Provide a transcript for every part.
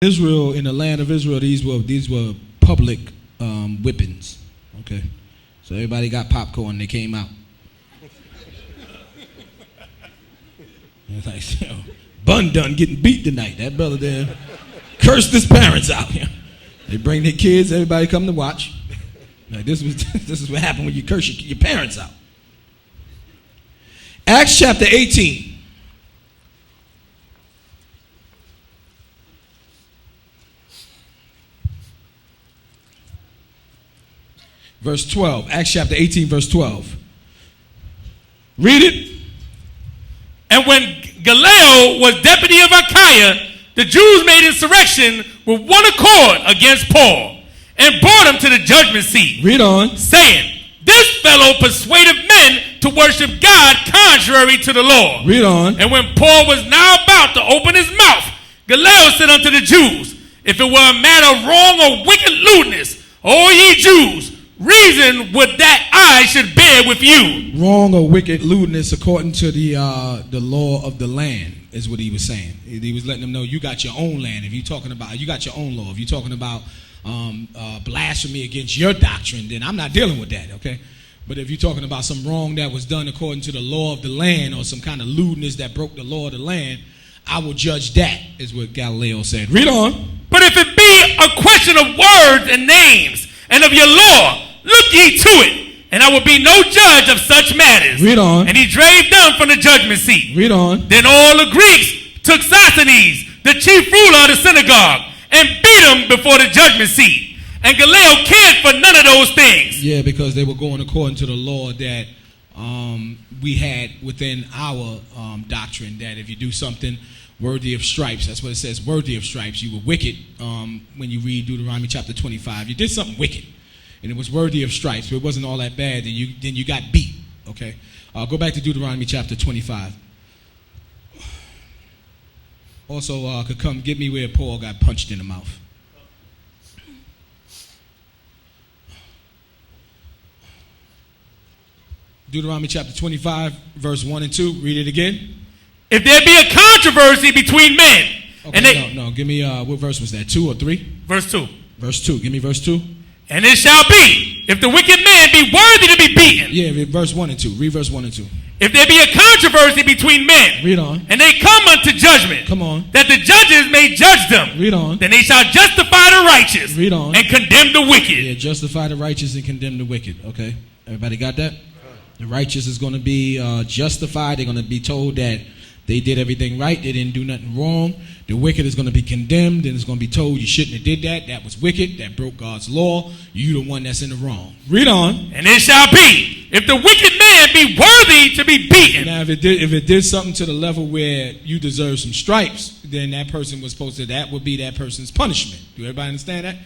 Israel, in the land of Israel, these were public whippings. Okay, so everybody got popcorn. They came out. It's like, you know, Bun done getting beat tonight. That brother there cursed his parents out. They bring their kids. Everybody come to watch. Like, this is what happened when you curse your parents out. Acts chapter 18. Verse 12. Acts chapter 18, verse 12. Read it. And when Gallio was deputy of Achaia, the Jews made insurrection with one accord against Paul and brought him to the judgment seat. Read on. Saying, this fellow persuaded men to worship God contrary to the law. Read on. And when Paul was now about to open his mouth, Gallio said unto the Jews, if it were a matter of wrong or wicked lewdness, O ye Jews, reason would that I should bear with you. Wrong or wicked lewdness according to the law of the land is what he was saying. He was letting them know you got your own land. If you're talking about, you got your own law. If you're talking about blasphemy against your doctrine, then I'm not dealing with that, okay? But if you're talking about some wrong that was done according to the law of the land or some kind of lewdness that broke the law of the land, I will judge that, is what Galileo said. Read on. But if it be a question of words and names and of your law, look ye to it, and I will be no judge of such matters. Read on. And he drave them from the judgment seat. Read on. Then all the Greeks took Sosthenes, the chief ruler of the synagogue, and beat him before the judgment seat. And Gallio cared for none of those things. Yeah, because they were going according to the law that we had within our doctrine, that if you do something worthy of stripes, that's what it says, worthy of stripes. You were wicked when you read Deuteronomy chapter 25. You did something wicked, and it was worthy of stripes, but it wasn't all that bad, then you got beat, okay? Go back to Deuteronomy chapter 25. Also, could come get me where Paul got punched in the mouth. Deuteronomy chapter 25, verse 1 and 2. Read it again. If there be a controversy between men. Okay, and no, give me, what verse was that, 2 or 3? Verse 2. Verse 2, give me verse 2. And it shall be, if the wicked man be worthy to be beaten. Yeah, verse 1 and 2. Read verse 1 and 2. If there be a controversy between men. Read on. And they come unto judgment. Come on. That the judges may judge them. Read on. Then they shall justify the righteous. Read on. And condemn the wicked. Yeah, justify the righteous and condemn the wicked. Okay, everybody got that? The righteous is going to be justified. They're going to be told that they did everything right. They didn't do nothing wrong. The wicked is going to be condemned, and it's going to be told you shouldn't have did that. That was wicked. That broke God's law. You the one that's in the wrong. Read on. And it shall be, if the wicked man be worthy to be beaten. Now, if it did something to the level where you deserve some stripes, then that person was supposed to, that would be that person's punishment. Do everybody understand that?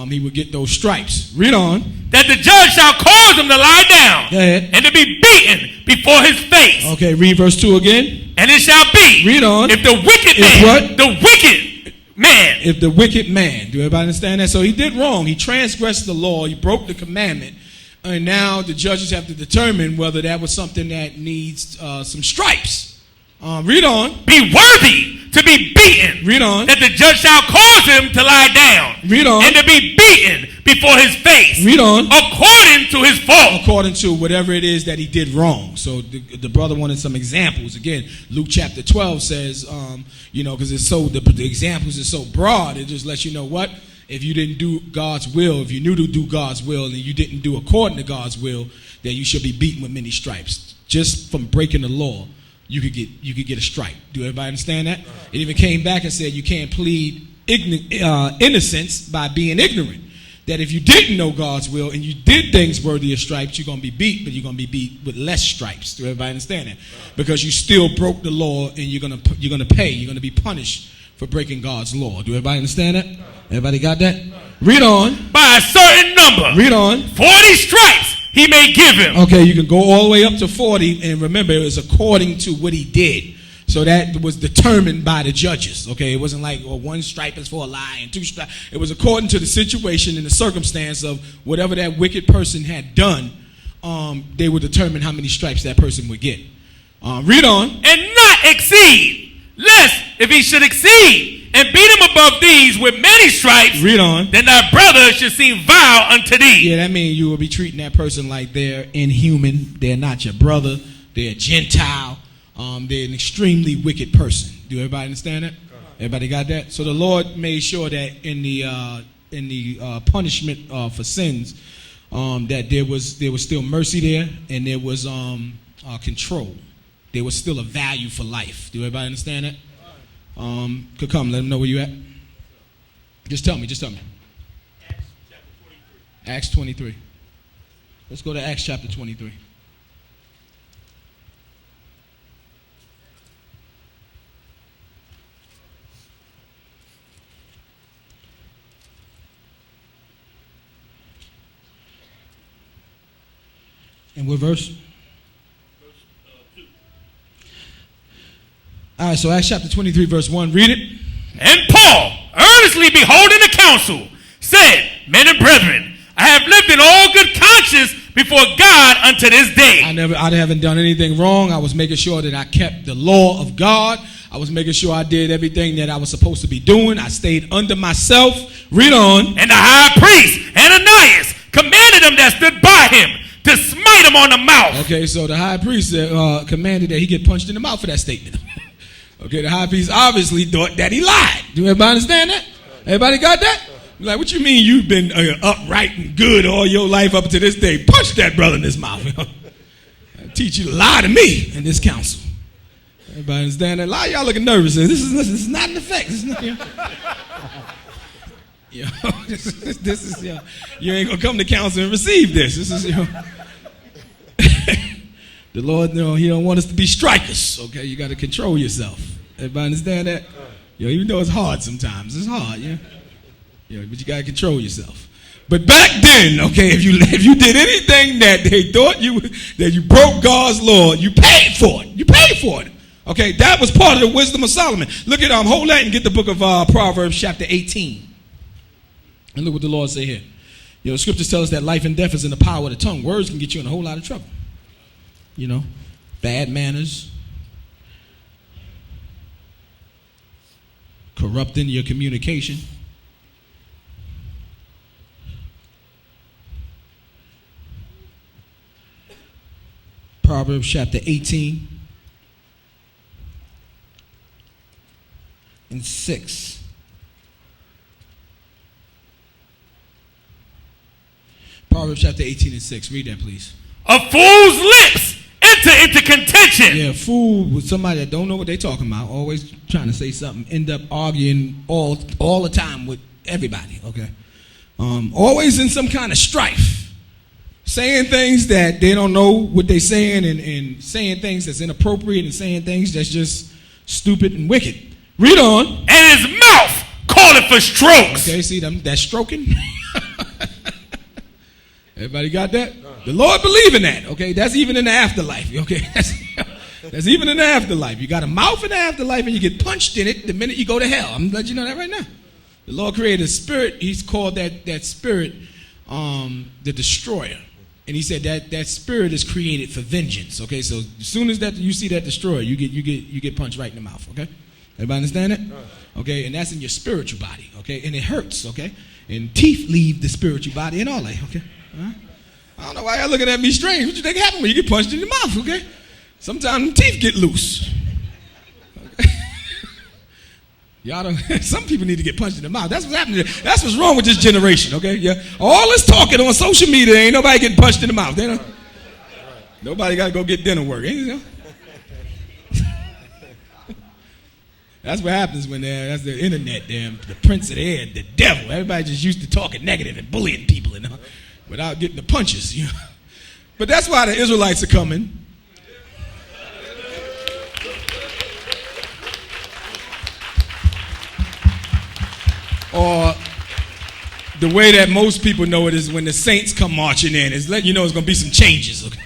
He would get those stripes. Read on. That the judge shall cause him to lie down. Go ahead. And to be beaten before his face. Okay, read verse 2 again. And it shall be. Read on. If the wicked man. What? The wicked man. If the wicked man. Do everybody understand that? So he did wrong. He transgressed the law. He broke the commandment. And now the judges have to determine whether that was something that needs some stripes. Read on. Be worthy to be beaten. Read on. That the judge shall cause him to lie down. Read on. And to be beaten before his face. Read on. According to his fault. According to whatever it is that he did wrong. So the brother wanted some examples. Again, Luke chapter 12 says, because it's so the examples are so broad, it just lets you know what. If you didn't do God's will, if you knew to do God's will and you didn't do according to God's will, then you should be beaten with many stripes. Just from breaking the law, you could get a stripe. Do everybody understand that? It even came back and said you can't plead innocence by being ignorant. That if you didn't know God's will and you did things worthy of stripes, you're going to be beat, but you're going to be beat with less stripes. Do everybody understand that? Because you still broke the law and you're going to pay. You're going to be punished for breaking God's law. Do everybody understand that? Everybody got that? Read on. By a certain number. Read on. 40 stripes he may give him. Okay, you can go all the way up to 40, and remember, it was according to what he did. So that was determined by the judges. Okay, it wasn't like, well, 1 stripe is for a lie and 2 stripes. It was according to the situation and the circumstance of whatever that wicked person had done. They would determine how many stripes that person would get. Read on. And not exceed, lest if he should exceed, and beat him above these with many stripes, Read on. then thy brother should seem vile unto thee. Yeah, that means you will be treating that person like they're inhuman. They're not your brother. They're a Gentile. They're an extremely wicked person. Do everybody understand that? Everybody got that? So the Lord made sure that in the punishment for sins, that there was still mercy there, and there was control. There was still a value for life. Do everybody understand that? Could come. Let them know where you at. Just tell me. Acts chapter 23. Acts 23. Let's go to Acts chapter 23. And what verse? Verse 2. All right, so Acts chapter 23, verse 1. Read it. And Paul, earnestly beholding the council, said, Men and brethren, I have lived in all good conscience before God unto this day. I haven't done anything wrong. I was making sure that I kept the law of God. I was making sure I did everything that I was supposed to be doing. I stayed under myself. Read on. And the high priest, Ananias, commanded them that stood by him to smite him on the mouth. Okay, so the high priest commanded that he get punched in the mouth for that statement. Okay, the high priest obviously thought that he lied. Do everybody understand that? Everybody got that? Like, what you mean you've been upright and good all your life up to this day? Punch that brother in his mouth. I teach you to lie to me in this council. Everybody understand that? A lot of y'all looking nervous. This is not an effect. This is not, this is you ain't gonna come to council and receive this. This is the Lord, He don't want us to be strikers. Okay, you got to control yourself. Everybody understand that? Even though it's hard sometimes, it's hard. But you got to control yourself. But back then, okay, if you did anything that they thought that you broke God's law, you paid for it. You paid for it. Okay, that was part of the wisdom of Solomon. Look at hold that and get the book of Proverbs chapter 18. And look what the Lord say here. The scriptures tell us that life and death is in the power of the tongue. Words can get you in a whole lot of trouble. Bad manners, corrupting your communication. Proverbs chapter 18 and 6. Proverbs chapter 18 and 6. Read that, please. A fool's lips enter into contention. Yeah, a fool with somebody that don't know what they talking about, always trying to say something, end up arguing all the time with everybody, okay? Always in some kind of strife, saying things that they don't know what they're saying, and saying things that's inappropriate, and saying things that's just stupid and wicked. Read on. And his mouth calleth for strokes. Okay, see them that stroking? Everybody got that? The Lord believe in that, okay? That's even in the afterlife, okay? That's even in the afterlife. You got a mouth in the afterlife and you get punched in it the minute you go to hell. I'm letting you know that right now. The Lord created a spirit. He's called that spirit the destroyer. And he said that spirit is created for vengeance, okay? So as soon as that you see that destroyer, you get punched right in the mouth, okay? Everybody understand that? Okay, and that's in your spiritual body, okay? And it hurts, okay? And teeth leave the spiritual body and all that, okay? I don't know why y'all looking at me strange. What you think happened when you get punched in the mouth, okay? Sometimes the teeth get loose. Okay? Y'all don't, some people need to get punched in the mouth. That's what's happening. That's what's wrong with this generation, okay? Yeah. All this talking on social media, ain't nobody getting punched in the mouth. Nobody got to go get dinner work. That's what happens when that's the internet, the prince of the air, the devil. Everybody just used to talking negative and bullying people, without getting the punches. But that's why the Israelites are coming. Or the way that most people know it is when the saints come marching in. It's letting you know it's going to be some changes. Okay?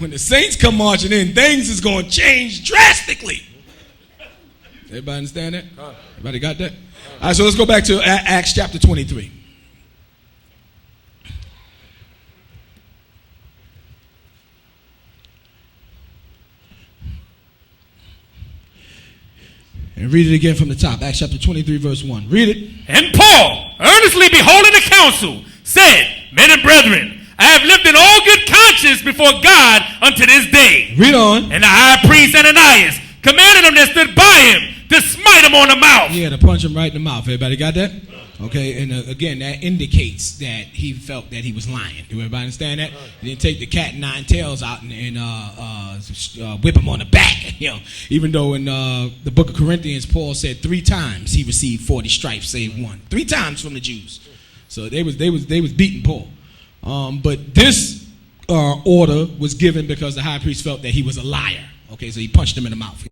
When the saints come marching in, things is going to change drastically. Everybody understand that? Everybody got that? All right, so let's go back to Acts chapter 23. And read it again from the top. Acts chapter 23, verse 1. Read it. And Paul, earnestly beholding the council, said, Men and brethren, I have lived in all good conscience before God unto this day. Read on. And the high priest Ananias commanded them that stood by him to smite him on the mouth. Yeah, to punch him right in the mouth. Everybody got that? Okay, and again, that indicates that he felt that he was lying. Do everybody understand that? He didn't take the cat and nine tails out and whip him on the back. You know, even though in the book of Corinthians, Paul said 3 times he received 40 stripes, save one. 3 times from the Jews. So they was beating Paul. But this order was given because the high priest felt that he was a liar. Okay, so he punched him in the mouth.